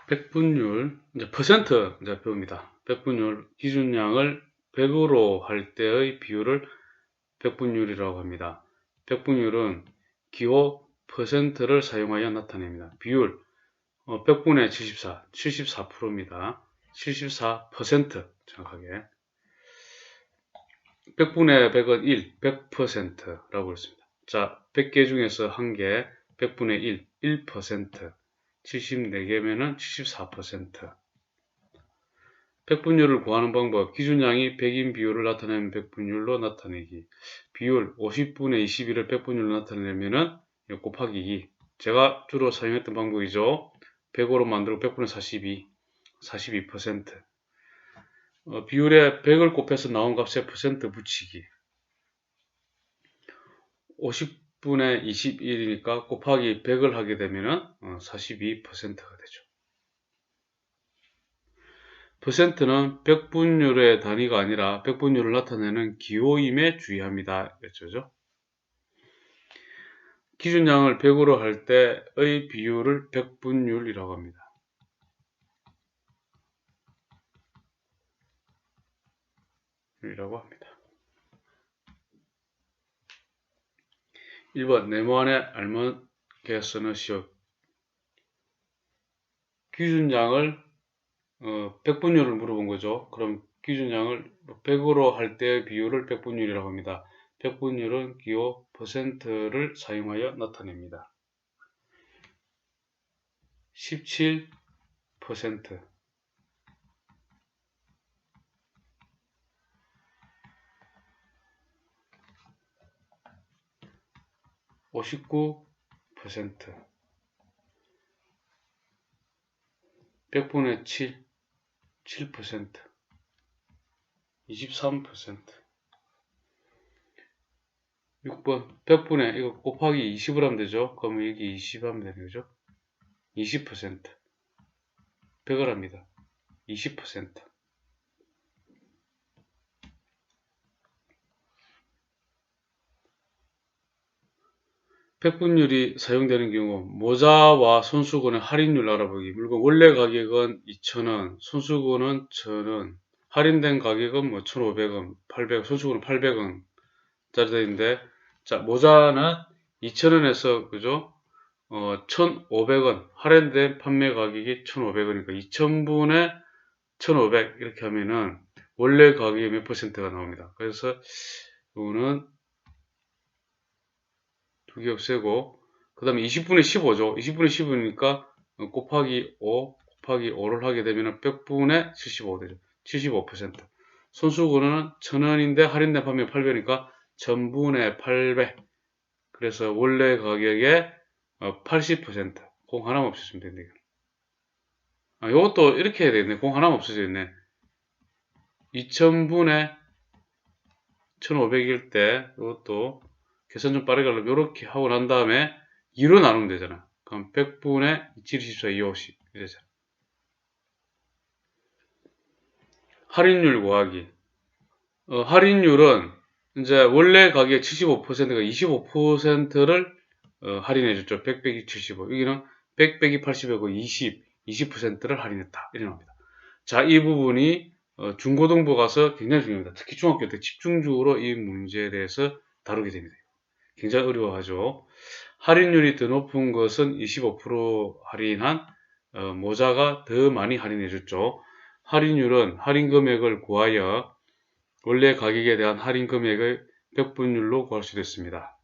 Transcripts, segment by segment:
백분율, 이제 퍼센트 이제 배웁니다. 백분율 기준량을 100으로 할 때의 비율을 백분율이라고 합니다. 백분율은 기호 퍼센트를 사용하여 나타냅니다. 비율 100분의 74, 74%입니다. 74% 정확하게. 100분의 100은 1, 100%라고 했습니다. 자, 100개 중에서 1개, 100분의 1, 1%. 74개면은 74%. 백분율을 구하는 방법, 기준량이 100인 비율을 나타내는 백분율로 나타내기. 비율 50분의 21을 백분율로 나타내려면은 곱하기 2. 제가 주로 사용했던 방법이죠. 100으로 만들고 100분의 42, 42%. 비율에 100을 곱해서 나온 값에 퍼센트 붙이기. 50분의 21이니까 곱하기 100을 하게 되면은 42%가 되죠. 퍼센트는 백분율의 단위가 아니라 백분율을 나타내는 기호임에 주의합니다. 그렇죠? 기준량을 100으로 할 때의 비율을 백분율이라고 합니다. 이라고 합니다. 1번 네모안에 알맞게 써넣으시오. 기준량을 100분율을 물어본 거죠. 그럼 기준량을 100으로 할 때의 비율을 백분율이라고 합니다. 백분율은 기호 퍼센트를 사용하여 나타냅니다. 17% 59% 100분의 7 7% 23% 6번 100분의 이거 곱하기 20을 하면 되죠. 그러면 여기 20 하면 되는 거죠. 20% 100을 합니다. 20% 백분율이 사용되는 경우 모자와 손수건의 할인율 알아보기. 물건 원래 가격은 2,000원, 손수건은 1,000원, 할인된 가격은 뭐 1,500원, 800원, 손수건은 800원 짜리인데, 자 모자는 2,000원에서 그죠? 1,500원 할인된 판매 가격이 1,500원이니까 2,000분의 1,500 이렇게 하면은 원래 가격의 몇 퍼센트가 나옵니다. 그래서 이거는 두 개 없애고 그 다음에 20분의 15죠. 20분의 15니까 곱하기 5 곱하기 5를 하게 되면 100분의 75 되죠. 75%. 손수건은 1,000원인데 할인된 판매 800이니까 1,000분의 800. 그래서 원래 가격의 80%. 공 하나만 없애주면 됩니다. 이것도 이렇게 해야 되겠네. 공 하나만 없어져 있네. 2,000분의 1,500일 때 이것도 계산 좀 빠르게 하려면 이렇게 하고 난 다음에 2로 나누면 되잖아. 그럼 100분의 2724, 250 이러잖아. 할인율 구하기. 할인율은 이제 원래 가격 75%가 25%를 할인해줬죠. 100 빼기 75. 여기는 100 빼기 80이고 20%를 할인했다. 이래 나옵니다. 자, 이 부분이 중고등부 가서 굉장히 중요합니다. 특히 중학교 때 집중적으로 이 문제에 대해서 다루게 됩니다. 굉장히 어려워하죠. 할인율이 더 높은 것은 25% 할인한 모자가 더 많이 할인해줬죠. 할인율은 할인 금액을 구하여 원래 가격에 대한 할인 금액을 백분율로 구할 수 있습니다.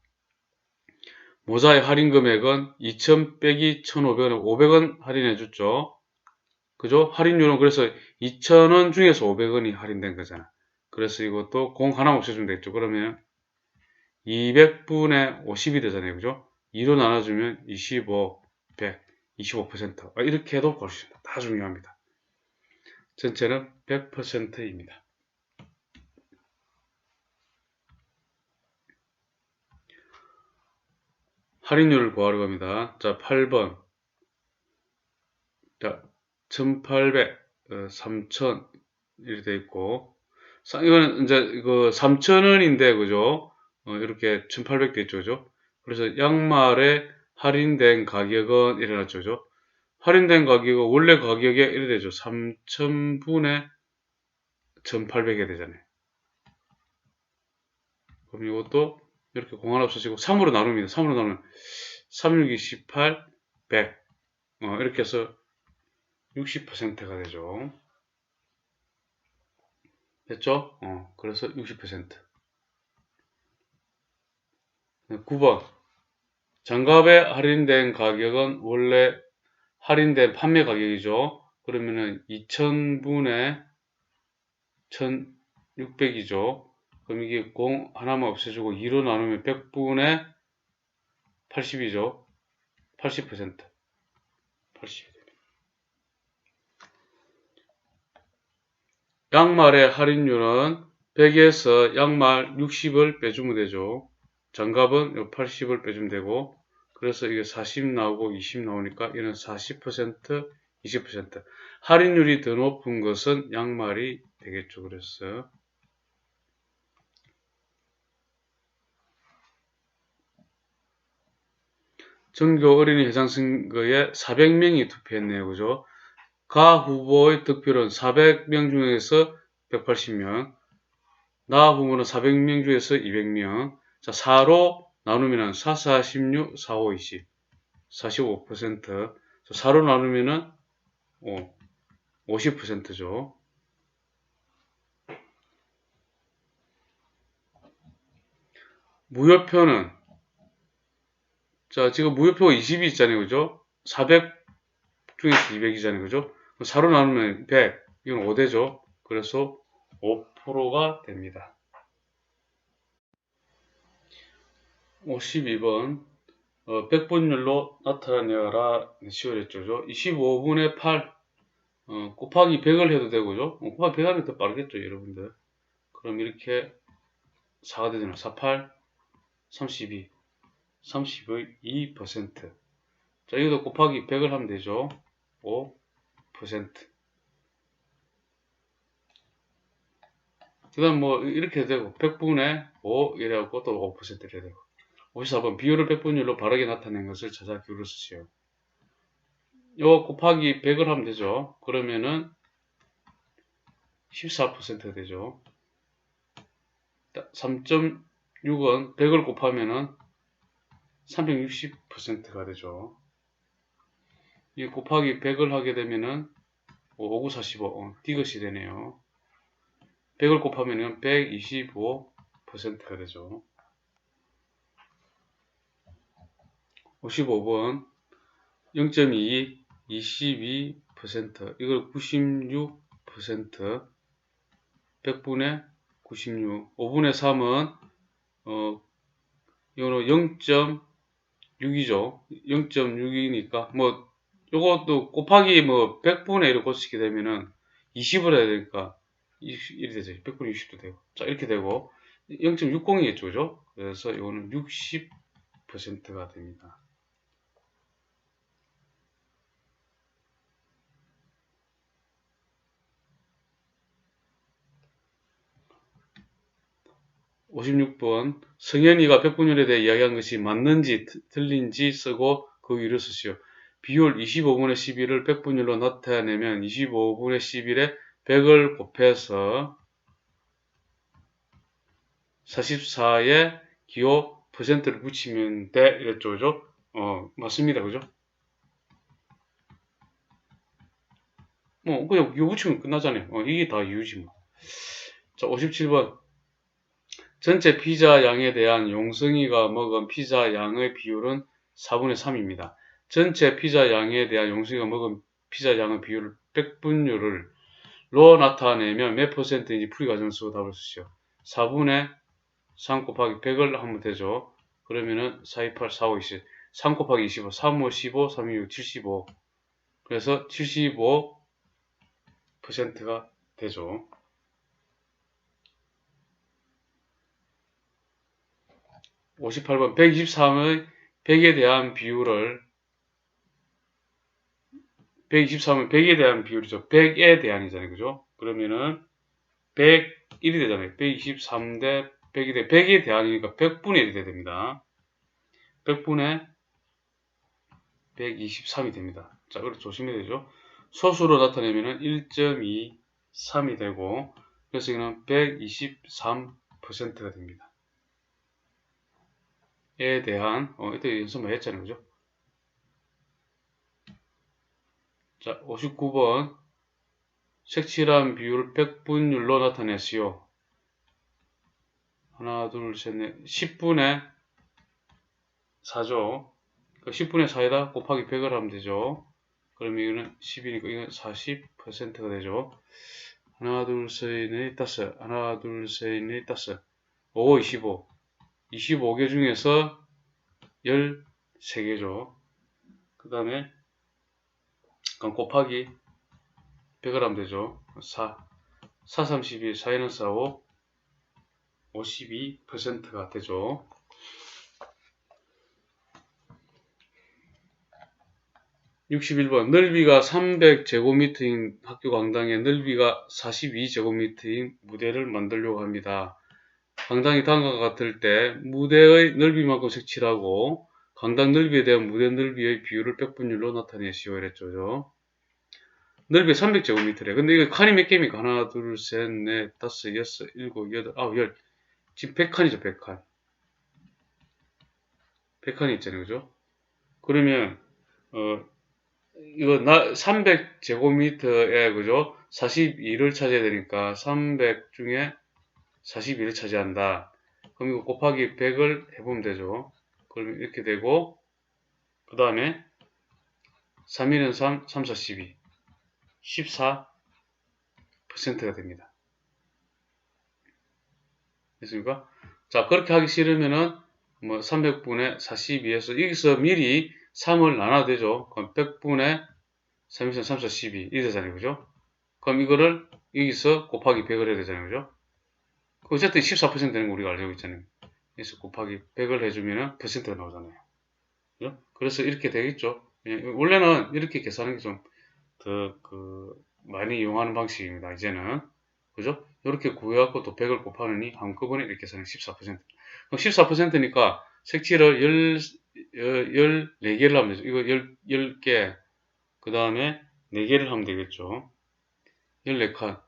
모자의 할인 금액은 2,000 빼기 1,500원, 500원 할인해줬죠. 그죠? 할인율은 그래서 2,000원 중에서 500원이 할인된 거잖아. 그래서 이것도 공 하나 없애주면 되겠죠. 그러면 200분의 50이 되잖아요. 그죠? 2로 나눠주면 25, 100, 25%. 이렇게 해도 구할 수 있습니다. 다 중요합니다. 전체는 100%입니다. 할인율을 구하려고 합니다. 자, 8번. 자, 1,800, 3,000 이렇게 돼 있고, 이거는 이제 이거 3,000원인데, 그죠? 이렇게 1,800 돼 있죠, 그죠? 그래서 양말의 할인된 가격은 일어났죠, 그죠? 할인된 가격은 원래 가격에 이래 되죠. 3,000분의 1,800이 되잖아요. 그럼 이것도 이렇게 공간 없어지고 3으로 나눕니다. 3으로 나누면 3, 6, 28, 100 이렇게 해서 60%가 되죠. 됐죠? 그래서 60%. 9번. 장갑에 할인된 가격은 원래 할인된 판매 가격이죠. 그러면은 2000분의 1600이죠. 그럼 이게 0 하나만 없애주고 2로 나누면 100분의 80이죠. 80%. 80이 됩니다. 양말의 할인율은 100에서 양말 60을 빼주면 되죠. 장갑은 80을 빼주면 되고, 그래서 이게 40 나오고 20 나오니까 이는 40%, 20%. 할인율이 더 높은 것은 양말이 되겠죠. 그래서 전교 어린이 회장 선거에 400명이 투표했네요. 그죠? 가 후보의 득표는 400명 중에서 180명, 나 후보는 400명 중에서 200명. 자, 4로 나누면 4, 4, 16, 4, 5, 20. 45%. 4로 나누면은 50%죠. 무효표는, 자, 지금 무효표가 20이 있잖아요. 그죠? 400 중에서 200이잖아요. 그죠? 4로 나누면 100. 이건 5대죠. 그래서 5%가 됩니다. 52번. 100분율로 나타내라. 쉬워졌죠. 25분의 8. 곱하기 100을 해도 되고죠. 곱하기 100 하면 더 빠르겠죠, 여러분들. 그럼 이렇게 4가 되잖아요. 48, 32, 30의 2%. 자, 이것도 곱하기 100을 하면 되죠. 5%. 그 다음 뭐 이렇게 되고 100분의 5 이래갖고 또 5% 이래 되고. 54번 비율을 100분율로 바르게 나타낸 것을 찾아 기울여 쓰시오. 요 곱하기 100을 하면 되죠. 그러면은 14% 되죠. 3.6은 100을 곱하면은 360%가 되죠. 이 곱하기 100을 하게 되면은 5945 디귿이 되네요. 100을 곱하면은 125%가 되죠. 55번 0.2 22% 이걸 96% 100분의 96 5분의 3은 이거는 0.6이죠. 0.6이니까 뭐 요것도 곱하기 뭐 100분의 1을 고치게 되면은 20을 해야 되니까 1이 되죠. 100분의 60도 되고. 자, 이렇게 되고 0.60이겠죠. 그죠? 그래서 이거는 60%가 됩니다. 56번 성현이가 백분율에 대해 이야기한 것이 맞는지 틀린지 쓰고 그 위를 쓰시오. 비율 25분의 11을 백분율로 나타내면 25분의 11에 100을 곱해서 44에 기호 퍼센트를 붙이면 돼 이랬죠. 그죠? 맞습니다. 그죠? 뭐 그냥 기호 붙이면 끝나잖아요. 이게 다 이유지 뭐. 자, 57번 전체 피자 양에 대한 용성이가 먹은 피자 양의 비율은 4분의 3입니다. 전체 피자 양에 대한 용성이가 먹은 피자 양의 비율을 100분율로 나타내면 몇 퍼센트인지 풀이 과정을 쓰고 답을 쓰시오. 4분의 3 곱하기 100을 하면 되죠. 그러면은 4, 2, 8, 4, 5, 20. 3 곱하기 25, 3, 5, 15, 3, 2, 6, 75. 그래서 75%가 되죠. 58번 123의 100에 대한 비율을 123은 100에 대한 비율이죠. 100에 대한이잖아요. 그죠? 그러면은 101이 되잖아요. 123 대 100이 돼. 100에 대한이니까 100분의 1이 돼야 됩니다. 100분의 123이 됩니다. 자, 그렇게 조심해야 되죠. 소수로 나타내면은 1.23이 되고, 그래서 이거는 123%가 됩니다. 에 대한, 이때 연습만 했잖아요. 그죠? 자, 59번. 색칠한 비율을 100분율로 나타내시오. 하나, 둘, 셋, 넷. 10분의 4죠. 10분의 4에다 곱하기 100을 하면 되죠. 그러면 이거는 10이니까 이건 40%가 되죠. 하나, 둘, 셋, 넷, 다섯. 하나, 둘, 셋, 넷, 다섯. 5, 25. 25개 중에서 13개죠. 그 다음에 곱하기 100을 하면 되죠. 4, 4, 32, 4에는 4, 5, 52%가 되죠. 61번. 넓이가 300제곱미터인 학교 강당에 넓이가 42제곱미터인 무대를 만들려고 합니다. 강당이 다음과 같을 때 무대의 넓이만큼 색칠하고 강당 넓이에 대한 무대 넓이의 비율을 100분율로 나타내시오. 이랬죠. 넓이 300제곱미터래. 근데 이거 칸이 몇 개입니까? 하나, 둘, 셋, 넷, 다섯, 여섯, 일곱, 여덟, 아홉, 열. 지금 100칸이죠, 100칸. 100칸이 있잖아요, 그죠? 그러면, 이거 300제곱미터에, 그죠? 42를 차지해야 되니까 300 중에 42를 차지한다. 그럼 이거 곱하기 100을 해보면 되죠. 그러면 이렇게 되고, 그 다음에 3, 1은 3, 3, 4, 12. 14%가 됩니다. 됐습니까? 자, 그렇게 하기 싫으면은, 300분의 42에서, 여기서 미리 3을 나눠야 되죠. 그럼 100분의 3, 2, 3, 4, 12. 이 되잖아요. 그죠? 그럼 이거를 여기서 곱하기 100을 해야 되잖아요. 그죠? 어쨌든 14% 되는 거 우리가 알고 있잖아요. 그래서 곱하기 100을 해주면은 퍼센트가 나오잖아요. 그죠? 그래서 이렇게 되겠죠. 원래는 이렇게 계산하는 게 좀 더, 많이 이용하는 방식입니다. 이제는. 그죠? 이렇게 구해갖고 또 100을 곱하느니 한꺼번에 이렇게 계산하면 14%. 그럼 14%니까 색칠을 14개를 하면 되죠. 이거 10개, 그 다음에 4개를 하면 되겠죠. 14칸.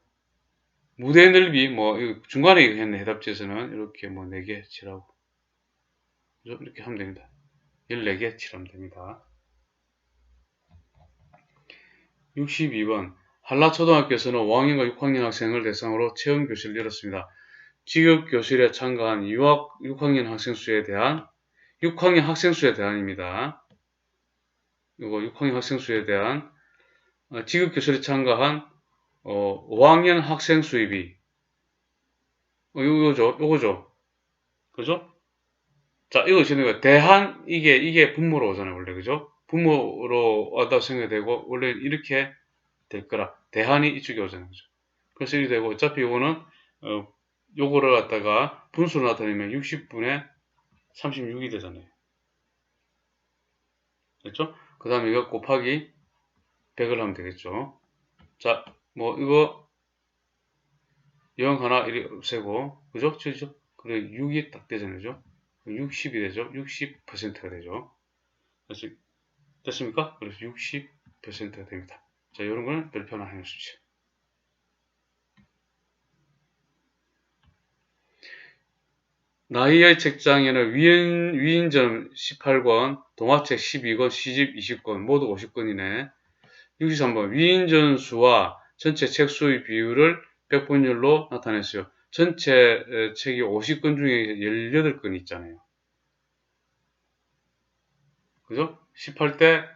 무대 넓이, 중간에 했네, 해답지에서는. 이렇게 4개 칠하고. 그죠? 이렇게 하면 됩니다. 14개 칠하면 됩니다. 62번. 한라초등학교에서는 5학년과 6학년 학생을 대상으로 체험교실을 열었습니다. 지역교실에 참가한 6학년 학생 수에 대한, 6학년 학생 수에 대한입니다. 이거 6학년 학생 수에 대한, 지역교실에 참가한, 5학년 학생 수입이, 요거죠. 그죠? 자, 이거 지금 이게 분모로 오잖아요, 원래, 그죠? 분모로 왔다고 생각이 되고, 원래 이렇게 될 거라. 대한이 이쪽에 오잖아요, 그죠? 그래서 이렇게 되고, 어차피 이거는, 요거를 갖다가 분수로 나타내면 60분의 36이 되잖아요. 됐죠? 그 다음에 이거 곱하기 100을 하면 되겠죠. 자, 이거 0 하나 이리 없애고, 그죠? 그죠? 그래, 6이 딱 되잖아요, 그죠? 60이 되죠? 60%가 되죠. 그래서, 됐습니까? 그래서 60%가 됩니다. 자, 이런 거는 별표 하나 해놓으십시오. 나이의 책장에는 위인전 18권, 동화책 12권, 시집 20권, 모두 50권이네. 63번. 위인전 수와 전체 책 수의 비율을 100분율로 나타냈어요. 전체 책이 50권 중에 18권 있잖아요. 그죠? 18대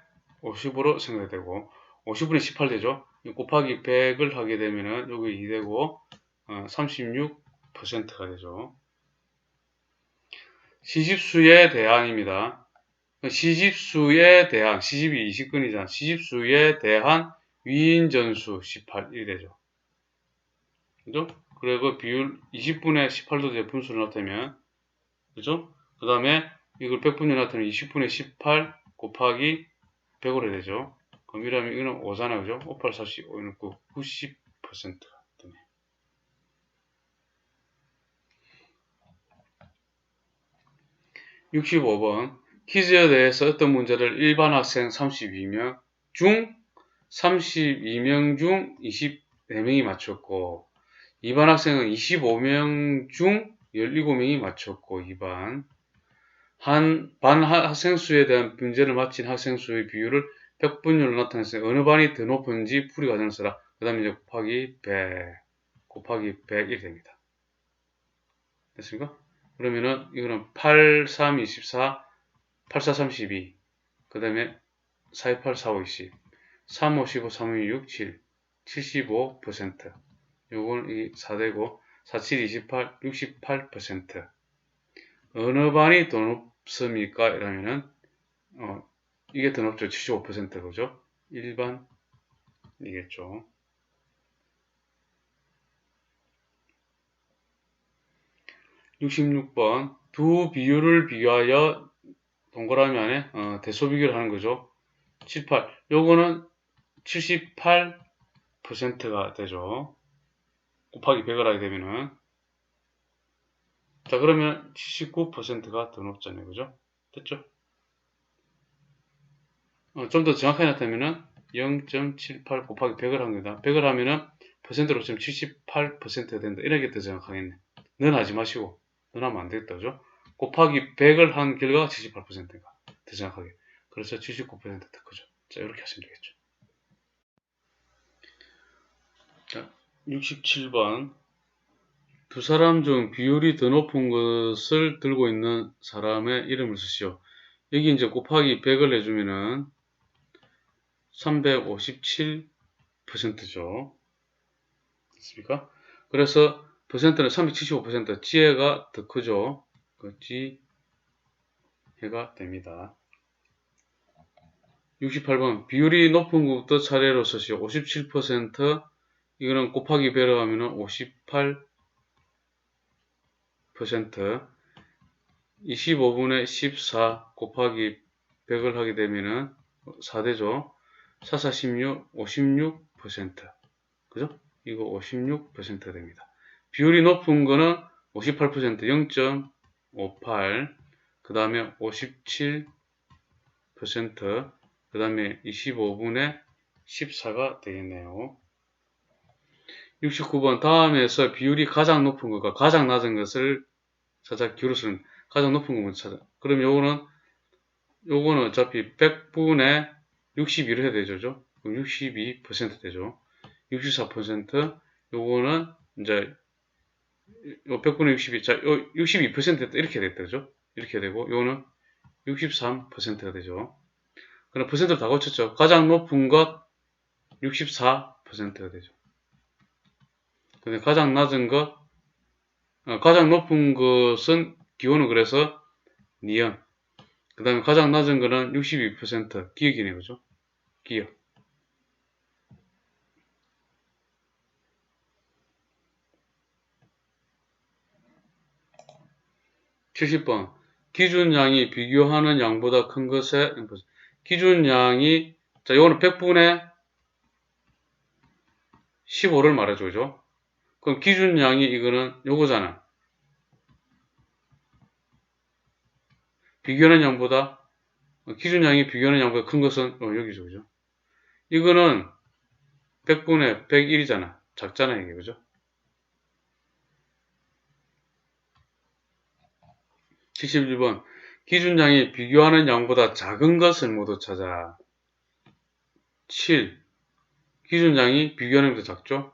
50으로 생각되고, 50분의 18 되죠? 곱하기 100을 하게 되면은, 여기 2 되고, 36%가 되죠. 시집수에 대한입니다. 시집수에 대한, 시집이 20건이잖아. 시집수에 대한 위인전수 18이 되죠. 그죠? 그리고 비율 20분의 18도 돼 분수를 나타내면, 그죠? 그 다음에 이걸 100분에 나타내면 20분의 18 곱하기 100으로 해야 되죠. 그럼 이러면 이거는 5잖아요. 그죠? 5, 8, 40, 5, 6, 9, 90%가 되네. 65번. 퀴즈에 대해서 어떤 문제를 일반 학생 32명, 중 32명 중 24명이 맞췄고 2반 학생은 25명 중 17명이 맞췄고 2반 반 학생 수에 대한 문제를 마친 학생 수의 비율을 100분율로 나타냈어요. 어느 반이 더 높은지 풀이 과정을 써라. 그 다음에 이제 곱하기 100 곱하기 100 이렇게 됩니다. 됐습니까? 그러면은 이거는 8, 3, 24, 8, 4, 32, 그 다음에 4, 2, 8, 4, 5, 20, 3, 5, 15, 3, 2, 6, 7, 75%. 요건 이 4되고 4, 7, 28, 68%. 어느 반이 더 높습니까? 이러면은 이게 더 높죠. 75% 그죠? 1반이겠죠. 66번 두 비율을 비교하여 동그라미 안에 대소 비교를 하는 거죠. 7, 8 요거는 78%가 되죠. 곱하기 100을 하게 되면은 자 그러면 79%가 더 높잖아요. 그죠? 됐죠? 좀 더 정확하게 나타내면은 0.78 곱하기 100을 한 겁니다. 100을 하면은 퍼센트로 치면 78%가 된다. 이렇게 더 정확하겠네. 넌 하지 마시고 넌 하면 안 되겠다. 그죠? 곱하기 100을 한 결과가 78%가 더 정확하게. 그래서 79%더 크죠. 자 이렇게 하시면 되겠죠. 자 67번 두 사람 중 비율이 더 높은 것을 들고 있는 사람의 이름을 쓰시오. 여기 이제 곱하기 100을 해주면은 357%죠. 됐습니까? 그래서 퍼센트는 375%, 지혜가 더 크죠. 그 지혜가 됩니다. 68번 비율이 높은 것부터 차례로 쓰시오. 57%, 이거는 곱하기 배로 하면은 58%, 25분의 14 곱하기 100을 하게 되면은 4되죠. 4, 4, 16, 56%. 그죠? 이거 56%가 됩니다. 비율이 높은 거는 58%, 0.58, 그 다음에 57%, 그 다음에 25분의 14가 되겠네요. 69번 다음에서 비율이 가장 높은 것과 가장 낮은 것을 찾아 기울어쓰는 가장 높은 거 먼저 찾아. 그럼 요거는 어차피 100분의 62를 해야 되죠. 그럼 62% 되죠. 64%, 요거는 이제 요 100분의 62, 자, 요 62% 이렇게 됐죠. 이렇게 되고, 요거는 63%가 되죠. 그럼 퍼센트를 다 고쳤죠. 가장 높은 것 64%가 되죠. 근데 가장 낮은 것, 가장 높은 것은 기호는 그래서 니은. 그 다음에 가장 낮은 거는 62% 기억이네요. 그죠? 기억. (70번) 기준양이 비교하는 양보다 큰 것에 기준양이 자 요거는 100분의 15를 말해줘. 그죠? 그럼 기준양이 이거는 요거잖아. 비교하는 양보다 기준양이 비교하는 양보다 큰 것은 여기죠. 그죠? 이거는 100분의 101이잖아. 작잖아 이게. 그죠? 71번 기준양이 비교하는 양보다 작은 것을 모두 찾아. 7. 기준양이 비교하는 것보다 작죠?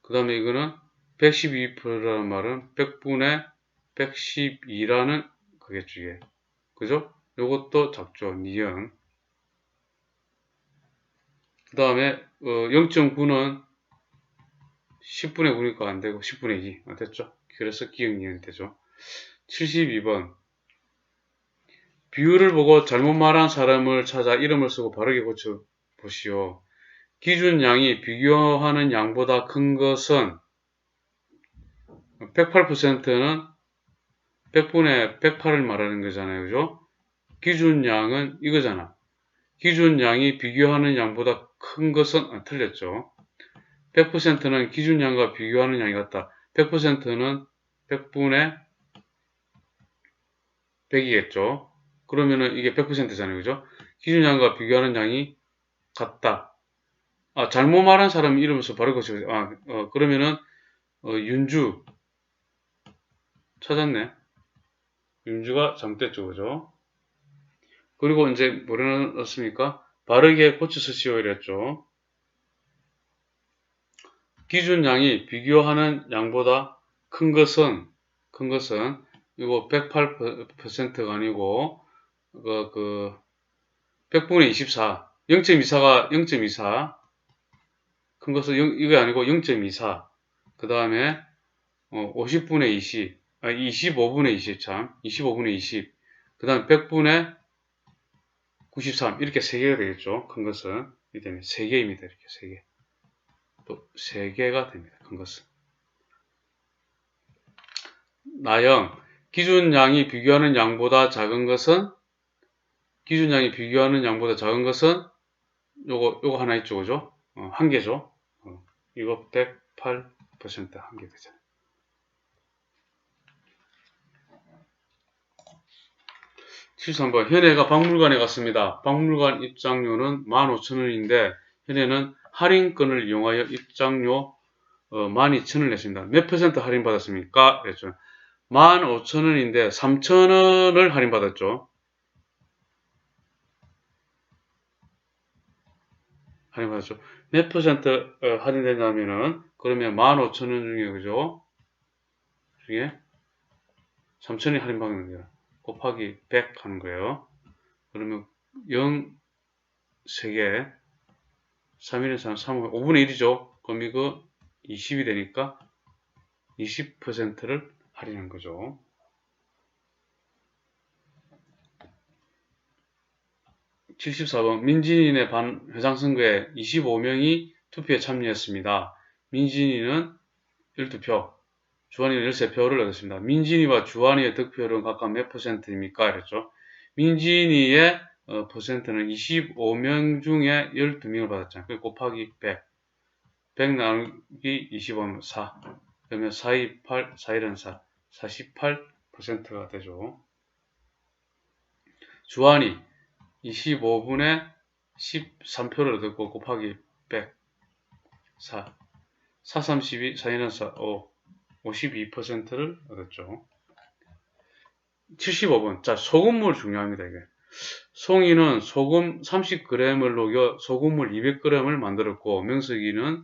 그 다음에 이거는 112%라는 말은 100분의 112라는 거겠죠. 이게. 그죠? 요것도 작죠. 니은. 그 다음에 0.9는 10분의 9니까 안 되고 10분의 2. 됐죠? 그래서 기억 니은이 되죠. 72번 비율을 보고 잘못 말한 사람을 찾아 이름을 쓰고 바르게 고쳐 보시오. 기준양이 비교하는 양보다 큰 것은 108%는 100분의 108을 말하는 거잖아요. 그죠? 기준양은 이거잖아. 기준양이 비교하는 양보다 큰 것은 틀렸죠. 100%는 기준양과 비교하는 양이 같다. 100%는 100분의 100이겠죠. 그러면은 이게 100%잖아요. 그죠? 기준양과 비교하는 양이 같다. 잘못 말한 사람 이름에서 바로 고치고, 그러면은, 윤주. 찾았네. 윤주가 잘못됐죠, 그죠? 그리고 이제 뭐를 넣었습니까? 바르게 고쳐쓰시오 이랬죠. 기준량이 비교하는 양보다 큰 것은 이거 108%가 아니고 그 100분의 24, 0.24가 0.24, 큰 것은 이게 아니고 0.24. 그 다음에 50분의 20, 25분의 20 참, 25분의 20. 그 다음에 100분의 93 이렇게 3개가 되겠죠. 큰 것은 이 때문에 3개입니다. 이렇게 3개. 또 3개가 됩니다. 큰 것은. 나영, 기준량이 비교하는 양보다 작은 것은 요거 하나 있죠. 그죠? 한 개죠. 이거 108% 한 개 되잖아요. 73번. 현애가 박물관에 갔습니다. 박물관 입장료는 15,000원인데 현애는 할인권을 이용하여 입장료 12,000원을 냈습니다. 몇 퍼센트 할인받았습니까? 그랬죠. 15,000원인데 3,000원을 할인받았죠. 할인받았죠. 몇 퍼센트 할인되냐면은 그러면 15,000원 중에 그죠? 중에 3,000원이 할인받는 거예요. 곱하기 100 하는 거예요. 그러면 0 3개 3일은 3, 5분의 1이죠. 그럼 이거 20이 되니까 20%를 할인한 거죠. 74번 민진이네 반 회장선거에 25명이 투표에 참여했습니다. 민진이는 12표, 주한이는 13표를 얻었습니다. 민진이와 주한이의 득표율은 각각 몇 퍼센트입니까? 이랬죠. 민진이의 퍼센트는 25명 중에 12명을 받았잖아요. 곱하기 100. 100 나누기 25면 4. 그러면 428, 4일은 4. 48%가 되죠. 주한이 25분에 13표를 얻었고 곱하기 100. 4. 4, 32, 4일은 4, 5. 52%를 얻었죠. 75번. 자, 소금물 중요합니다, 이게. 송이는 소금 30g을 녹여 소금물 200g을 만들었고, 명석이는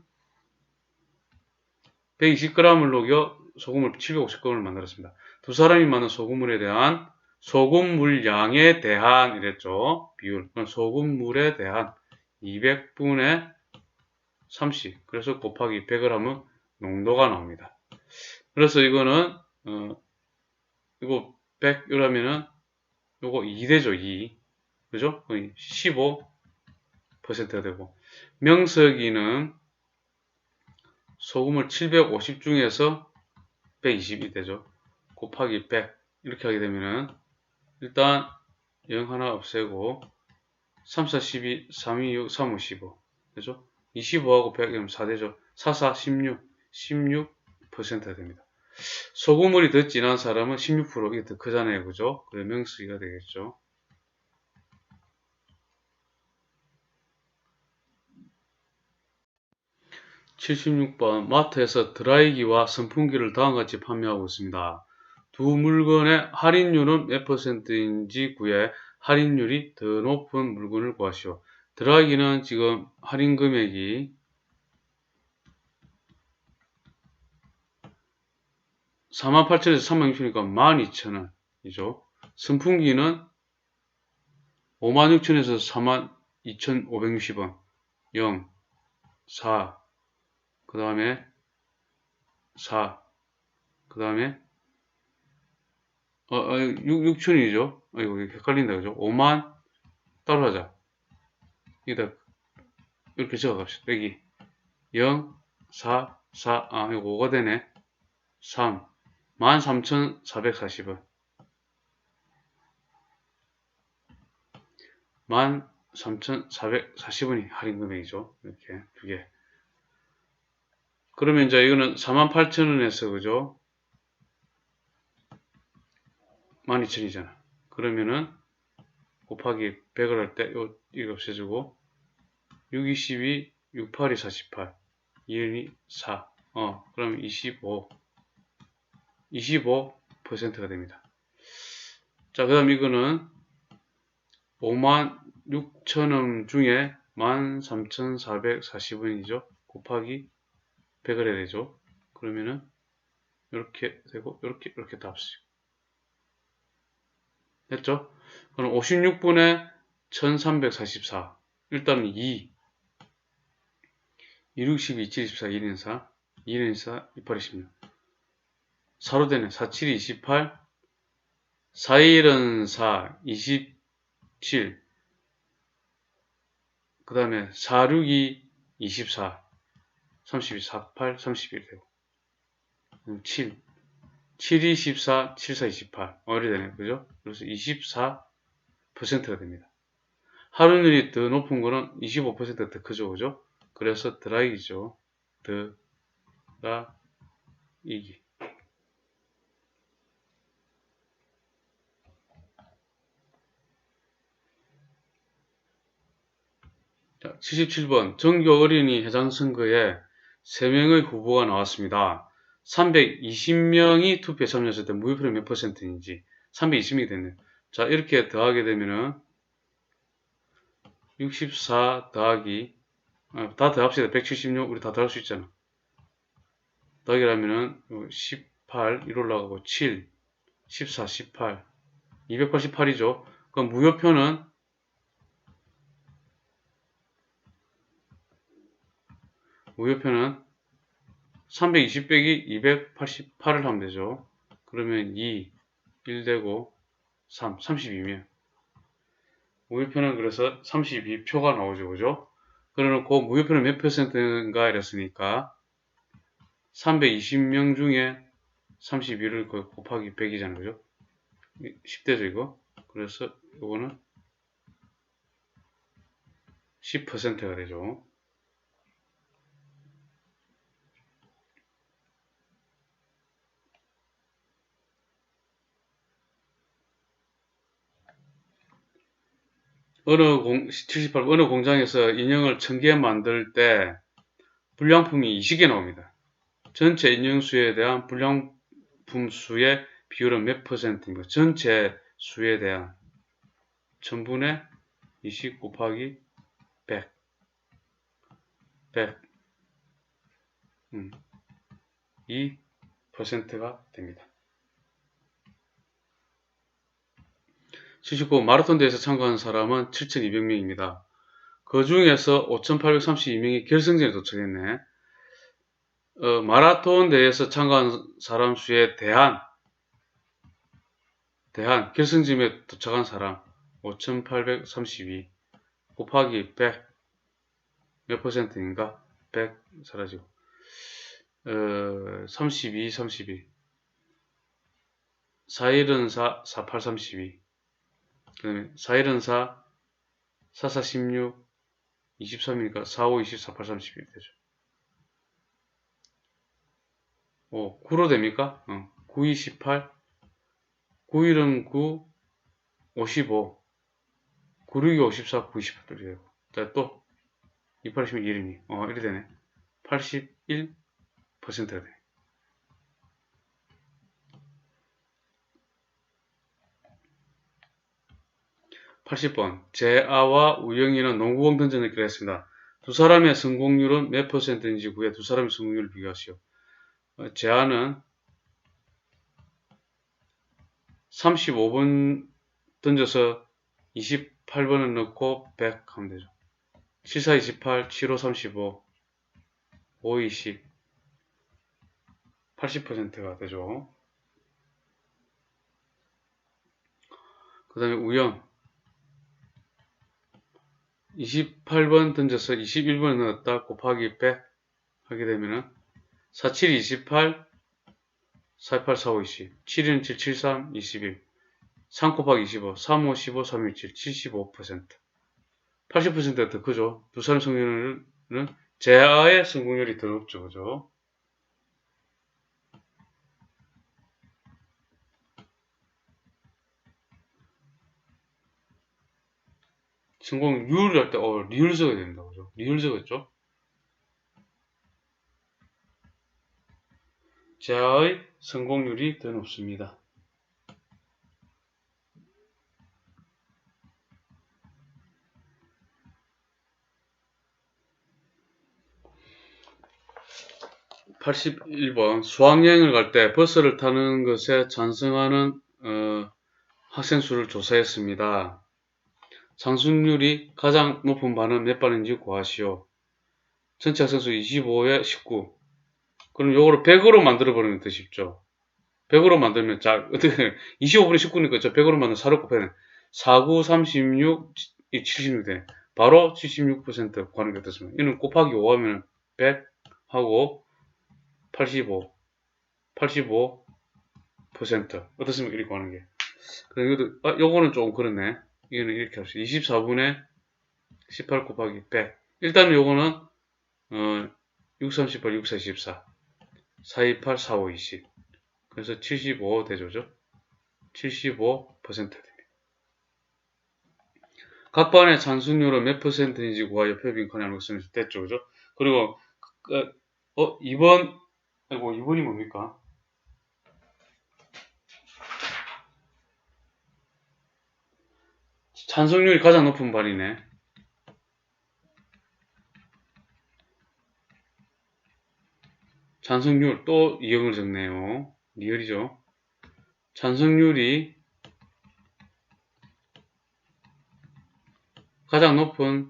120g을 녹여 소금물 750g을 만들었습니다. 두 사람이 만든 소금물에 대한 소금물량에 대한 이랬죠. 비율. 소금물에 대한 200분의 30. 그래서 곱하기 100을 하면 농도가 나옵니다. 그래서 이거는 이거 100 이러면은 요거 2 되죠. 2. 그죠? 15%가 되고 명석이는 소금을 750 중에서 120이 되죠. 곱하기 100 이렇게 하게 되면은 일단 0 하나 없애고 3, 4, 12, 3, 2, 6, 3, 5, 15 그죠? 25하고 100이면 4 되죠. 4, 4, 16, 16%가 됩니다. 소금물이 더 진한 사람은 16% 이게 더 크잖아요. 그죠? 그래 명수기가 되겠죠. 76번 마트에서 드라이기와 선풍기를 다음과 같이 판매하고 있습니다. 두 물건의 할인율은 몇 퍼센트인지 구해 할인율이 더 높은 물건을 구하시오. 드라이기는 지금 할인 금액이 48,000원에서 36,000원이니까 12,000원이죠. 선풍기는 56,000원에서 42,560원 0, 4, 그 다음에 4, 그 다음에 6,000원이죠. 이거 헷갈린다 그죠? 5만 따로 하자. 여기다 이렇게 적어갑시다. 여기 0, 4, 4, 이거 5가 되네. 3, 13,440원. 13,440원이 할인 금액이죠. 이렇게 두 개. 그러면 이제 이거는 48,000원에서 그죠? 12,000원이잖아. 그러면은 곱하기 100을 할 때 이거 없애주고 6, 22, 6, 8이 48, 2이 4. 그러면 25%가 됩니다. 자, 그 다음 이거는 56,000원 중에 13,440원이죠. 곱하기 100을 해야 되죠. 그러면은 이렇게 되고 이렇게 다 합시다. 됐죠? 그럼 56분의 1344. 일단은 2. 2, 6, 12, 7, 24, 1인 4. 2인 4, 2, 8, 16. 4로 되네. 4, 7, 28. 4, 1은 4, 27. 그 다음에 4, 6이 24. 32, 4, 8, 31 되고. 7. 7, 24, 7, 4, 28. 이렇게 되네. 그죠? 그래서 24%가 됩니다. 할인율이 더 높은 거는 25%가 더 크죠. 그죠? 그래서 드라이기죠. 드라이기. 자, 77번. 전교 어린이 회장 선거에 3명의 후보가 나왔습니다. 320명이 투표에 참여했을 때 무효표는 몇 %인지 320명이 됐네요. 자, 이렇게 더하게 되면은 64 더하기 다 더합시다. 176 우리 다 더할 수 있잖아. 더하기를 하면은 18 1 올라가고 7 14 18 288이죠. 그럼 무효표는 320 빼기 288을 하면 되죠. 그러면 2 1 되고 3 32면 무효표는 그래서 32표가 나오죠. 그죠? 그래놓고 무효표는 몇 %인가 이랬으니까 320명 중에 32를 곱하기 100이잖아요. 그죠? 10대죠 이거. 그래서 이거는 10%가 되죠. 어느 78 어느 공장에서 인형을 1000개 만들 때 불량품이 20개 나옵니다. 전체 인형수에 대한 불량품 수의 비율은 몇 %인가? 전체 수에 대한 1000분의 20 곱하기 100 2%가 됩니다. 79. 마라톤 대회에서 참가한 사람은 7,200명입니다. 그 중에서 5,832명이 결승전에 도착했네. 마라톤 대회에서 참가한 사람 수에 대한 결승점에 도착한 사람 5,832 곱하기 100 몇 %인가? 100 사라지고 32 32 4일은 4 48 32 그 다음에 4일은 4 44 16 23이니까 45 20 48 31 되죠. 9로 됩니까? 9 28 9일은 9 55 96이 54 9 28 이렇게 되고 자, 또 28이면 1이니 이렇게 되네. 81%가 돼. 80번. 재아와 우영이는 농구공 던전을 기록했습니다. 두 사람의 성공률은 몇 %인지 구해 두 사람의 성공률을 비교하시오. 재아는 35번 던져서 28번을 넣고 100 하면 되죠. 7, 4, 28, 7, 5, 35, 5, 20, 80%가 되죠. 그 다음에 우영 28번 던져서 21번을 넣었다 곱하기 100 하게 되면은 4, 7, 28, 4, 8, 4, 5, 20, 7, 1, 7, 7, 3, 21, 3 곱하기 25, 3, 5, 15, 3, 1, 7, 75%. 80%가 더 크죠. 두 사람 성공률은 재아의 성공률이 더 높죠. 그죠? 성공률을 할 때, 리을 써야 됩니다. 그죠? 리을 써겠죠? 제아의 성공률이 더 높습니다. (81번) 수학여행을 갈 때 버스를 타는 것에 찬성하는 학생 수를 조사했습니다. 상승률이 가장 높은 반은 몇 반인지 구하시오. 전체 학생 수 25에 19. 그럼 요거를 100으로 만들어버리면 더 쉽죠. 100으로 만들면 어떻게 25분의 19니까 저 100으로 만들면 4로 곱해야 돼. 4, 9, 36, 76 돼. 바로 76% 구하는 게 어떻습니까? 이는 곱하기 5 하면 100 하고 85, 85% 어떻습니까? 이렇게 구하는 게. 그럼 이것도, 요거는 조금 그렇네. 이거는 이렇게 합시다. 24분의 18 곱하기 100. 일단 요거는, 6, 38, 6, 4, 24. 4, 2, 8, 4, 5, 20. 그래서 75 되죠, 그죠? 75% 됩니다. 각 반의 산수율은 몇 %인지 구하여 표빈 하는 것은 됐죠, 그죠? 그리고, 2번, 아이고, 2번이 뭡니까? 찬성률이 가장 높은 반이네. 찬성률, 또 이형을 적네요. 리얼이죠. 찬성률이 가장 높은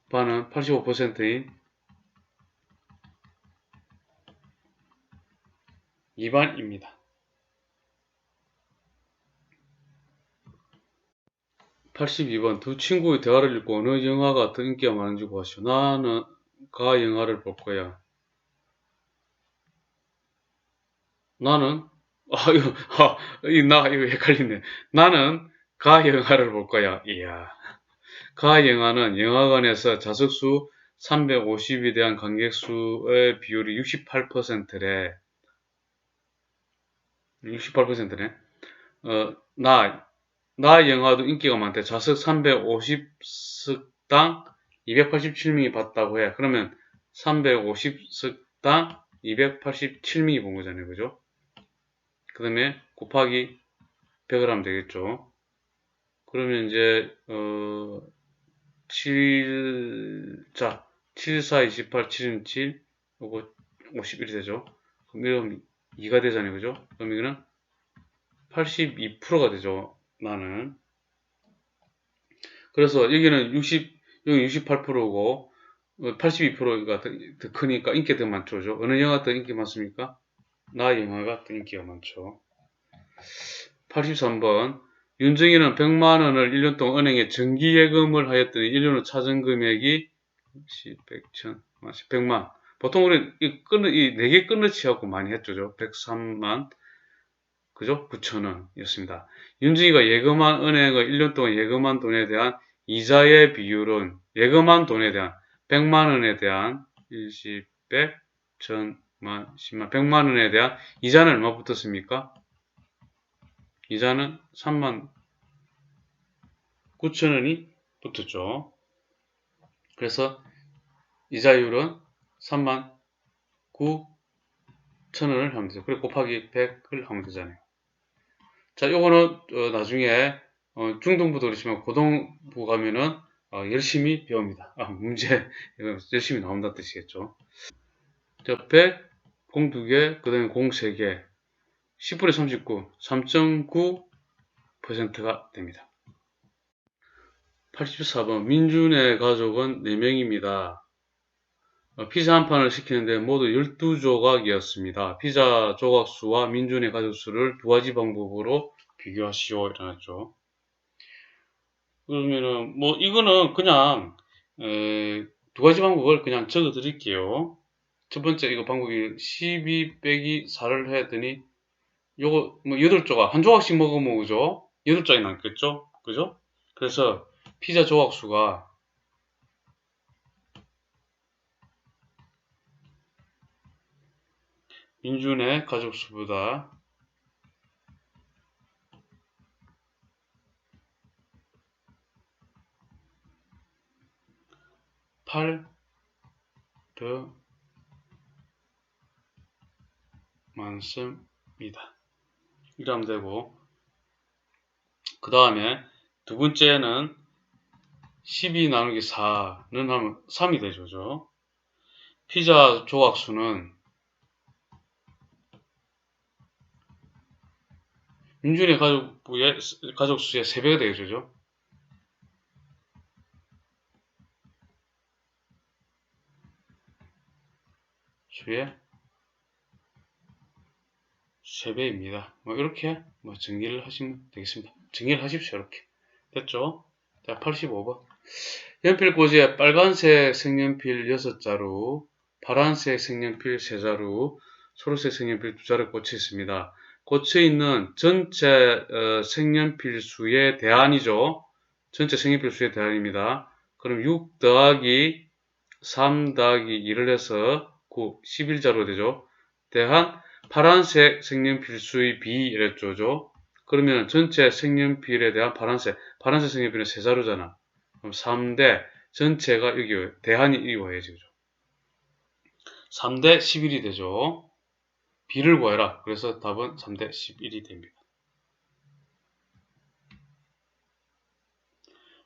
반은 85%인 2반입니다. 82번 두 친구의 대화를 읽고 어느 영화가 더 인기가 많은지 구하시오. 나는 가 영화를 볼 거야. 나는 이거 헷갈리네. 나는 가 영화를 볼 거야. 이야. 가 영화는 영화관에서 좌석수 350에 대한 관객 수의 비율이 68%래. 68%네. 나 영화도 인기가 많대. 좌석 350석당 287명이 봤다고 해. 그러면 350석당 287명이 본 거잖아요. 그죠? 그 다음에 곱하기 100을 하면 되겠죠. 그러면 이제, 7, 4, 28, 7은 7, 요거 51이 되죠. 그럼 이러면 2가 되잖아요. 그죠? 그럼 이거는 82%가 되죠. 나는. 그래서 여기는 68%고, 82%가 더 크니까 인기가 더 많죠. 그죠? 어느 영화가 더 인기 많습니까? 나 영화가 더 인기가 많죠. 83번. 윤정이는 100만 원을 1년 동안 은행에 정기예금을 하였더니 1년 후 찾은 금액이 100, 1000, 100만. 보통 우리 이 4개 끊어치 하고 많이 했죠. 103만, 그죠? 9천원이었습니다. 윤정이가 예금한 은행의 1년 동안 예금한 돈에 대한 이자의 비율은 예금한 돈에 대한 100만 원에 대한 10, 100, 1000만, 10만, 100만 원에 대한 이자는 얼마 붙었습니까? 이자는 3만 9천원이 붙었죠. 그래서 이자율은 3만 9천원을 하면 되죠. 그리고 곱하기 100을 하면 되잖아요. 자, 요거는 나중에 중등부도 그렇지만 고등부 가면은 열심히 배웁니다. 문제 열심히 나온다는 뜻이겠죠. 자, 100, 공 2개, 그 다음에 공 3개, 10분의 39, 3.9%가 됩니다. 84번 민준의 가족은 4명입니다. 피자 한 판을 시키는데 모두 12조각이었습니다. 피자 조각 수와 민준의 가족 수를 두 가지 방법으로 비교하시오. 이러죠. 그러면은 뭐 이거는 그냥 두 가지 방법을 그냥 적어 드릴게요. 첫 번째 이거 방법이 12 빼기 4를 해야 되니 요거 뭐 8조각 한 조각씩 먹으면 그죠? 8장이 남겠죠? 그죠? 그래서 피자 조각 수가 민준의 가족 수보다 8 더 많습니다. 이러면 되고, 그 다음에 두 번째는 12 나누기 4는 하면 3이 되죠. 그죠? 피자 조각수는 민준의 가족 수의 3배가 되겠죠. 수의 3배입니다. 뭐 이렇게 정리를 하시면 되겠습니다. 정리를 하십시오. 이렇게. 됐죠? 자, 85번. 연필 꽂이에 빨간색 색연필 6자루, 파란색 색연필 3자루, 초록색 색연필 2자루 꽂혀 있습니다. 꽂혀 있는 전체 색연필 수의 대안이죠. 전체 색연필 수의 대안입니다. 그럼 6 더하기 3 더하기 2를 해서 9, 11자루 되죠. 대한 파란색 색연필 수의 비 이랬죠. 그러면 전체 색연필에 대한 파란색 색연필은 3자루잖아. 그럼 3대 전체가 여기 대한이 여기 와야지. 그죠? 3대 11이 되죠. B를 구해라. 그래서 답은 3대 11이 됩니다.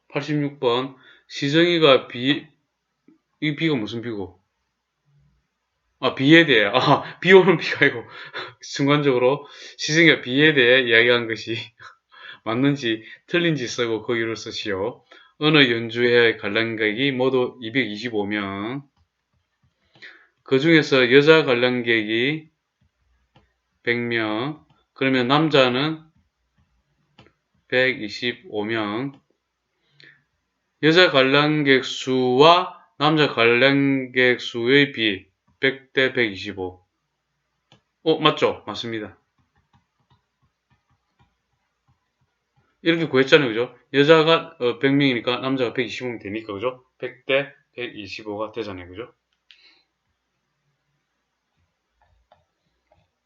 86번. 시정이가 이 B가 무슨 B고? B에 대해. 비 오는 B가 아니고, 순간적으로 시정이가 B에 대해 이야기한 것이 맞는지 틀린지 쓰고 거기를 쓰시오. 어느 연주회 관람객이 모두 225명. 그 중에서 여자 관람객이 100명. 그러면 남자는 125명. 여자 관람객 수와 남자 관람객 수의 비 100대 125. 맞죠? 맞습니다. 이렇게 구했잖아요. 그죠? 여자가 100명이니까 남자가 125명 되니까 그죠? 100대 125가 되잖아요. 그죠?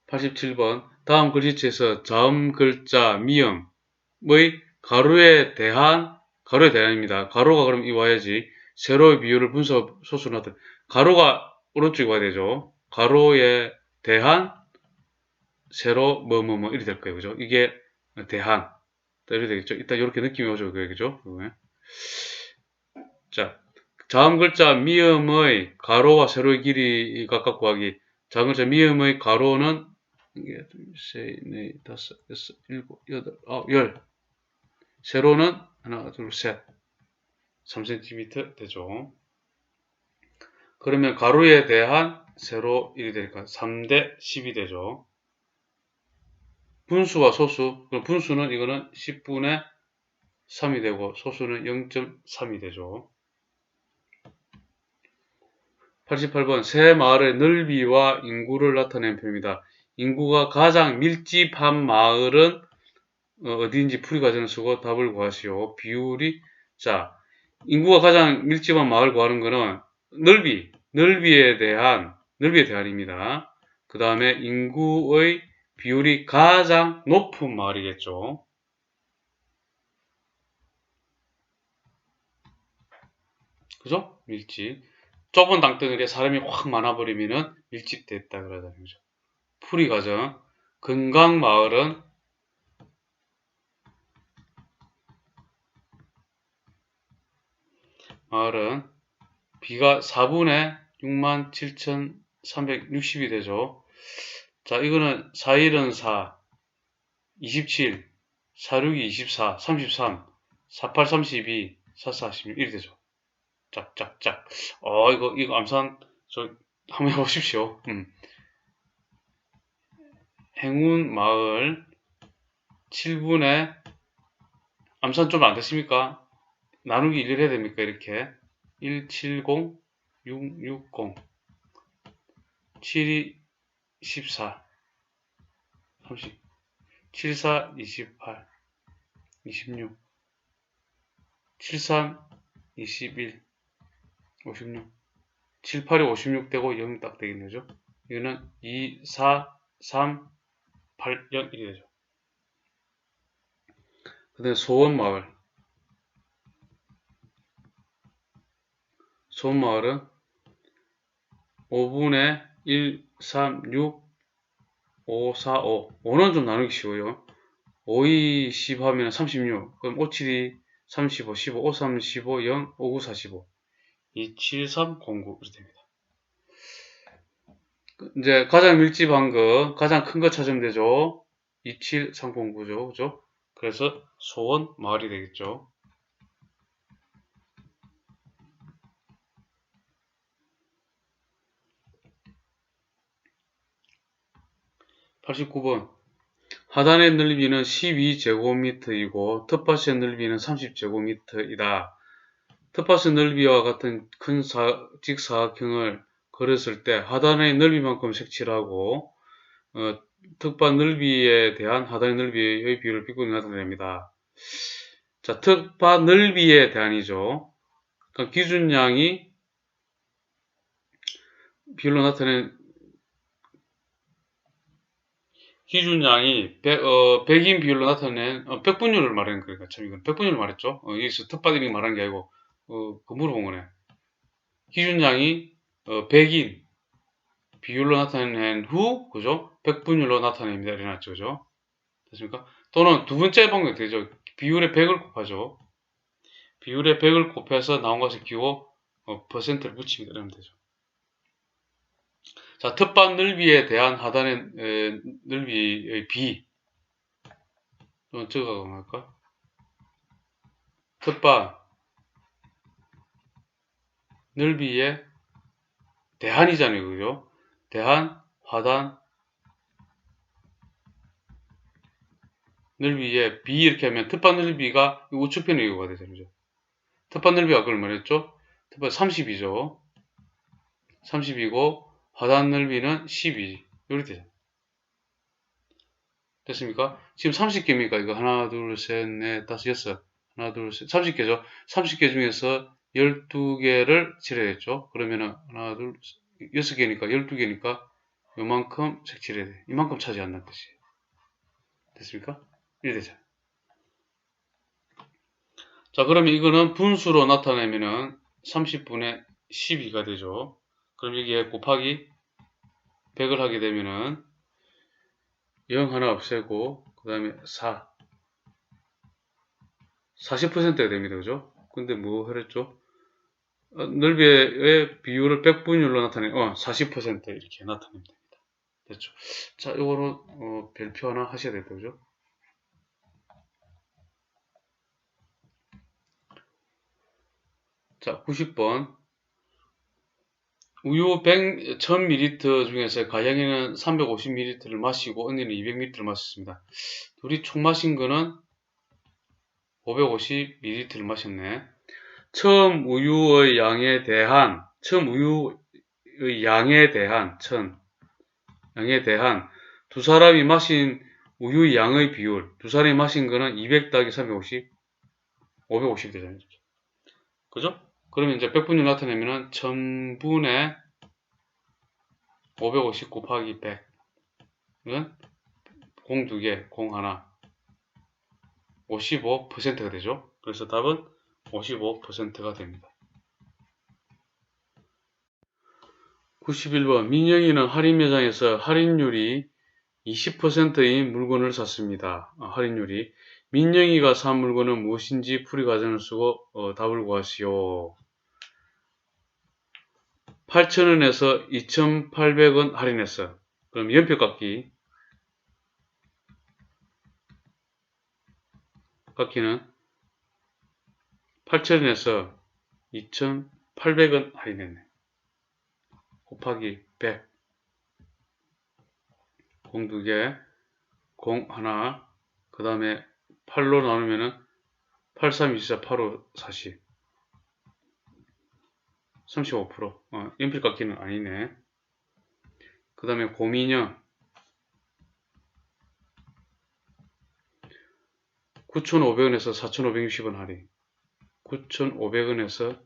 87번. 다음 글씨체에서 다음 글자 미음의 가로에 대한입니다. 가로가 그럼 이 와야지. 세로의 비율을 분수 소수로 나타내. 가로가 오른쪽에 와야 되죠. 가로에 대한 세로 이렇게 될 거예요. 그죠? 이게 대한 이렇게 되겠죠. 일단 이렇게 느낌이 오죠. 그죠? 자, 다음 글자 미음의 가로와 세로의 길이 각각 구하기. 다음 글자 미음의 가로는 이게 둘, 셋, 넷, 다섯, 여섯, 일곱, 여덟, 아홉, 열. 세로는 하나, 둘, 셋. 3cm 되죠. 그러면 가로에 대한 세로 1이 되니까 3대 10이 되죠. 분수와 소수. 그럼 분수는 이거는 10분의 3이 되고 소수는 0.3이 되죠. 88번. 새 마을의 넓이와 인구를 나타낸 표입니다. 인구가 가장 밀집한 마을은 어디인지 풀이 과정을 쓰고 답을 구하시오. 비율이, 자, 인구가 가장 밀집한 마을 구하는 거는 넓이에 대한입니다. 그 다음에 인구의 비율이 가장 높은 마을이겠죠. 그죠? 밀집. 좁은 땅덩어리에 사람이 확 많아버리면은 밀집됐다 그러잖아요. 그죠? 풀이 과정. 건강마을은 B가 4분의 67,360이 되죠. 자, 이거는 4일은 4, 27, 46이 24, 33, 48, 32, 44, 16 이렇게 되죠. 짝짝짝. 이거 암산 한번 해보십시오. 행운 마을 7분의 암산 좀 안 됐습니까? 나누기 1을 해야 됩니까? 이렇게 170, 660, 7이 14, 30, 74, 28, 26, 73, 21, 56, 78이 56 되고 0 딱 되겠네요. 이거는 2, 4, 3, 8, 0 이렇게 되죠. 그 다음에 소원마을. 좋은 마을은 5분의 1, 3, 6, 5, 4, 5. 5는 좀 나누기 쉬워요. 5, 2, 10 하면 36. 그럼 5, 7, 2, 35, 15, 5, 3, 15, 0, 5, 9, 45. 2, 7, 3, 0, 9. 이렇게 됩니다. 이제 가장 밀집한 거, 가장 큰 거 찾으면 되죠. 2, 7, 3, 0, 9죠. 그죠? 그래서 소원 마을이 되겠죠. 89번. 하단의 넓이는 12제곱미터이고 텃밭의 넓이는 30제곱미터이다. 텃밭의 넓이와 같은 큰 직사각형을 그렸을 때 하단의 넓이만큼 색칠을 하고 텃밭 넓이에 대한 하단의 넓이의 비율을 비교해 나타냅니다. 자, 텃밭 넓이에 대한이죠. 그러니까 기준량이 비율로 나타낸 기준량이 100인 비율로 나타낸 백분율을 말하는 거니까 참 이건 백분율을 말했죠. 여기서 텃밭 이름이 말하는 게 아니고 그 물어본 거네. 기준량이 100인 비율로 나타낸 후, 그죠? 백분율로 나타냅니다. 이래놨죠, 그죠? 됐습니까? 또는 두 번째 방법이 되죠. 비율의 100을 곱하죠. 비율의 100을 곱해서 나온 것을 기호 퍼센트를 붙입니다. 이러면 되죠. 자, 텃밭 넓이에 대한 하단의 넓이의 비. 저거 할까? 텃밭 넓이에 대한이잖아요, 그죠? 대한, 하단, 넓이에 비 이렇게 하면 텃밭 넓이가 우측편에 이거가 되잖아요, 그죠? 텃밭 넓이가 그걸 말했죠? 텃밭 30이죠. 30이고 하단 넓이는 12. 이렇게 되죠. 됐습니까? 지금 30개입니까? 이거 하나, 둘, 셋, 넷, 다섯, 여섯. 하나, 둘, 셋, 30개죠? 30개 중에서 12개를 칠해야겠죠? 그러면은 하나, 둘, 6개니까 12개니까 요만큼 색칠해야 돼. 이만큼 차지한다는 뜻이에요. 됐습니까? 이렇게 되죠. 자, 그러면 이거는 분수로 나타내면은 30분의 12가 되죠. 그럼 여기에 곱하기 100을 하게 되면은 0 하나 없애고 그 다음에 4 40%가 됩니다. 그죠? 근데 뭐 했죠? 넓이의 비율을 백분율로 나타내 40% 이렇게 나타내면 됩니다. 됐죠? 자, 요거는 별표 하나 하셔야 될 거죠? 자, 90번 우유 1000ml 중에서 가영이는 350ml를 마시고 언니는 200ml를 마셨습니다. 둘이 총 마신 거는 550ml를 마셨네. 처음 우유의 양에 대한 두 사람이 마신 우유 양의 비율, 두 사람이 마신 거는 200 더하기 350, 550 되잖아요. 그죠? 그러면 이제 백분율 나타내면은 1000분의 550 곱하기 100은 공 2개, 공 하나 55%가 되죠. 그래서 답은 55%가 됩니다. 91번 민영이는 할인 매장에서 할인율이 20%인 물건을 샀습니다. 할인율이 민영이가 산 물건은 무엇인지 풀이 과정을 쓰고 답을 구하시오. 8,000원에서 2,800원 할인했어. 그럼 연필 깎기는 8,000원에서 2,800원 할인했네. 곱하기 100 공 2개 공 하나 그 다음에 8로 나누면은 8, 3, 24, 8, 5, 40 35% 연필 깎기는 아니네. 그 다음에 고민형 9,500원에서 4,560원 할인 9,500원에서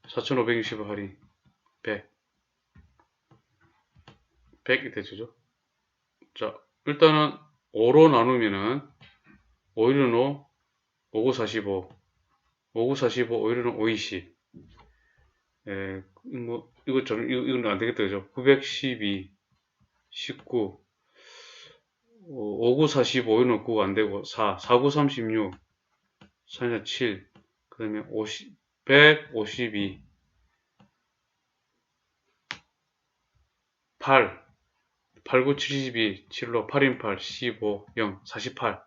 4,560원 할인 100 100이 되죠. 자, 일단은 5로 나누면은 5, 1은 5, 5, 9, 45 5, 9, 45, 5, 1은 5, 20 뭐, 이건 안 되겠다, 그죠? 912, 19, 59, 45, 이는 9가 안 되고, 4, 49, 36, 4, 7, 그 다음에 50, 152, 8, 89, 72, 7로 8인 8, 15, 0, 48.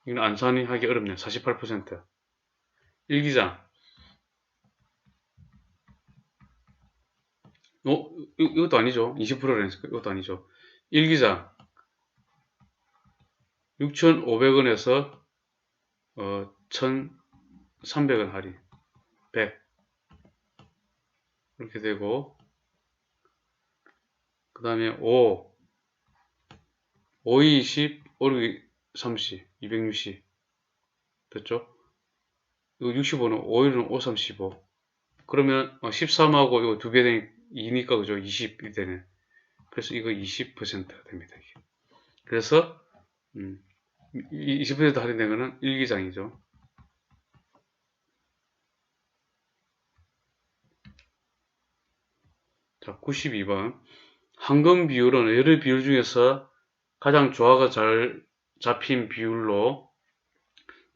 이건 안산이 하기 어렵네요. 48%. 일기장. 이것도 아니죠. 20%라니까 이것도 아니죠. 일기장. 6,500원에서 1,300원 할인. 100. 이렇게 되고, 그 다음에 5, 5, 20, 5, 30, 260. 됐죠? 이거 65는 5일은 5, 35. 그러면 13하고 이거 두 배 되니 2니까 그죠? 20이 되네. 그래서 이거 20%가 됩니다. 이게. 그래서 20% 할인된 거는 일기장이죠. 자, 92번. 황금 비율은 여러 비율 중에서 가장 조화가 잘 잡힌 비율로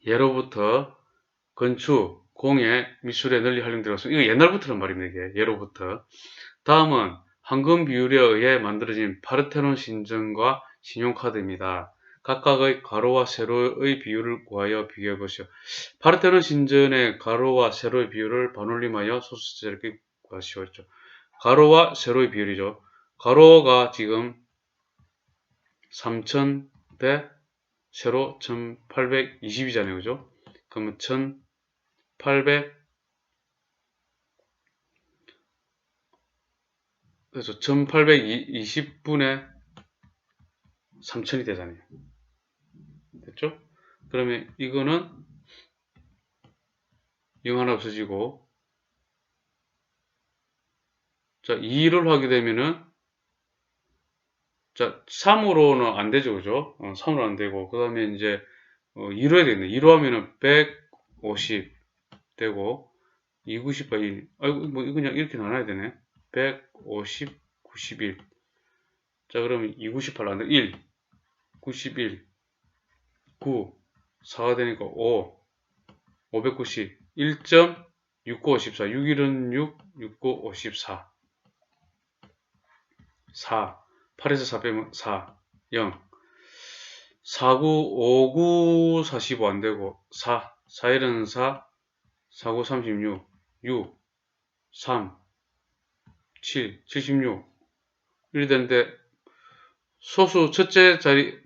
예로부터 건축, 공예, 미술에 널리 활용되었습니다. 이거 옛날부터는 말입니다. 이게 예로부터. 다음은 황금 비율에 의해 만들어진 파르테논 신전과 신용카드입니다. 각각의 가로와 세로의 비율을 구하여 비교해 보시오. 파르테논 신전의 가로와 세로의 비율을 반올림하여 소수자를 구하시오. 가로와 세로의 비율이죠. 가로가 지금 3000 대 세로 1820이잖아요. 그죠? 그러면 1800, 그래서 1820분의 3000이 되잖아요. 됐죠? 그러면 이거는 0 하나 없어지고, 자, 2를 하게 되면은, 자, 3으로는 안 되죠. 그죠? 3으로 안 되고, 그 다음에 이제, 2로 해야 되겠네. 2로 하면은 150 되고, 290과 1. 아이고, 뭐, 이거 그냥 이렇게 나눠야 되네. 150, 91. 자, 그러면 298 안 돼. 1, 91, 9, 4가 되니까 5, 590, 1.6954, 6일은 6, 69, 54, 4, 8에서 4 빼면 4, 0, 49, 59, 45 안 되고, 4, 4일은 4, 49, 36, 6, 3, 7, 76. 이렇게 되는데, 소수 첫째 자리,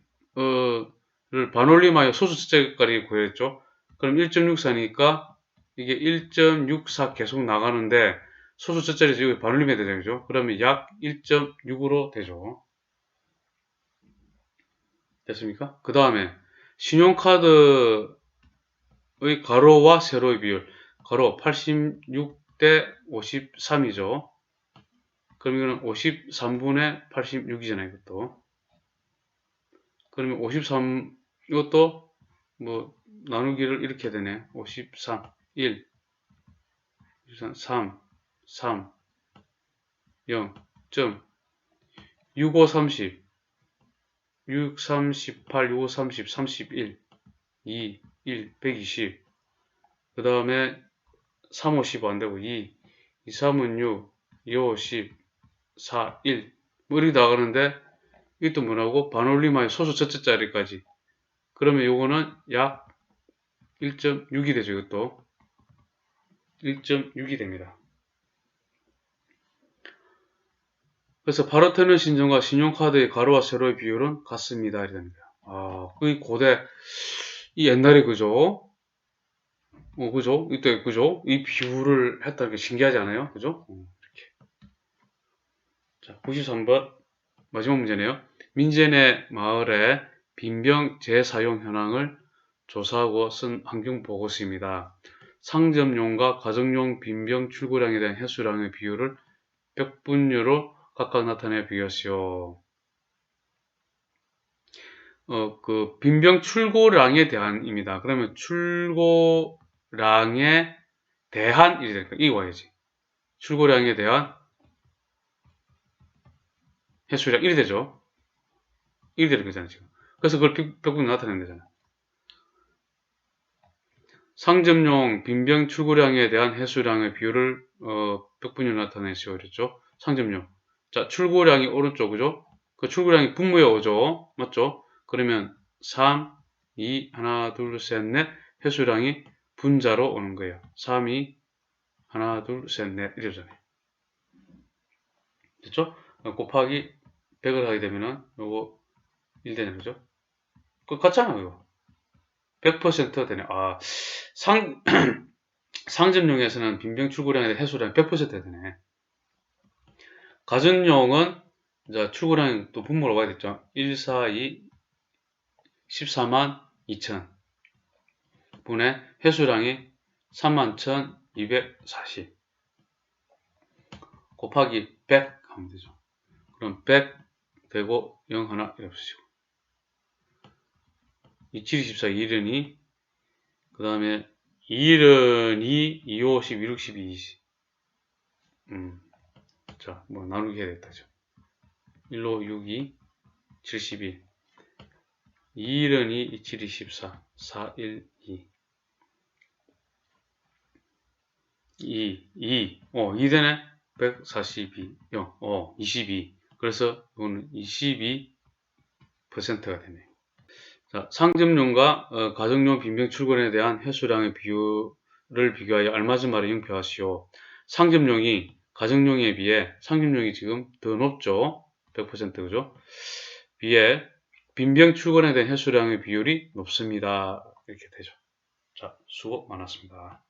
를 반올림하여 소수 첫째까지 구했죠. 그럼 1.64니까 이게 1.64 계속 나가는데 소수 첫째를 여기 반올림해야 되죠. 그러면 약 1.6으로 되죠. 됐습니까? 그 다음에 신용카드의 가로와 세로의 비율. 가로 86대 53이죠. 그럼 이거는 53분의 86이잖아요. 이것도. 그러면 53, 이것도 뭐 나누기를 이렇게 되네. 53, 1, 3, 3, 0, 65, 30, 6, 3, 18, 65, 30, 31, 2, 1, 120. 그 다음에 3, 5, 15 안 되고 2, 2, 3은 6, 2, 5, 10, 4, 1. 뭐 이렇게 나가는데 이것도 뭐라고? 반올림하여 소수 첫째 자리까지. 그러면 요거는 약 1.6이 되죠. 이것도 1.6이 됩니다. 그래서 파르테논 신전과 신용카드의 가로와 세로의 비율은 같습니다. 이렇게 됩니다. 그 고대, 이 옛날에 그죠? 그죠? 이때 그죠? 이 비율을 했다는 게 신기하지 않아요? 그죠? 이렇게. 자, 93번 마지막 문제네요. 민재네 마을의 빈병 재사용 현황을 조사하고 쓴 환경보고서입니다. 상점용과 가정용 빈병 출고량에 대한 해수량의 비율을 몇 분류로 각각 나타내 비교하시오. 그 빈병 출고량에 대한입니다. 그러면 출고량에 대한 이렇게 이거 와야지. 출고량에 대한 해수량 1이 되죠. 1이 되는 거잖아요, 지금. 그래서 그걸 벽분으로 나타내는 거잖아요. 상점용 빈병 출고량에 대한 해수량의 비율을 벽분으로 나타내시오 그랬죠. 상점용. 자, 출고량이 오른쪽, 그죠? 그 출고량이 분모에 오죠. 맞죠? 그러면 3, 2, 하나, 둘, 셋, 넷 해수량이 분자로 오는 거예요. 3, 2, 하나, 둘, 셋, 넷 이러잖아요. 됐죠? 곱하기 100을 하게 되면은 요거 1 되는 거죠. 그거 같잖아요, 이거. 100% 되네. 아, 상점용에서는 빈병 출고량에 대한 해수량 100% 되네. 가정용은 이제 출고량이 또 분모로 와야 됐죠. 1, 4, 2, 14만 2천 분의 해수량이 31,240 곱하기 100 하면 되죠. 그럼 100 되고 0 하나 이렇게 쓰시고 27, 24, 2는 2, 그 다음에 2는 2, 2, 5, 10, 2, 6, 12, 20. 자, 뭐 나누기 해야 되겠다. 1로 6, 2, 71. 2는 2, 27, 24, 4, 1, 2. 2, 2. 2 되네? 142, 22. 그래서 이거는 22%가 되네. 자, 상점용과 가정용 빈병 출고량에 대한 해수량의 비율을 비교하여 알맞은 말을 형표하시오. 상점용이 가정용에 비해 상점용이 지금 더 높죠. 100% 그죠? 비해 빈병 출고량에 대한 해수량의 비율이 높습니다. 이렇게 되죠. 자, 수고 많았습니다.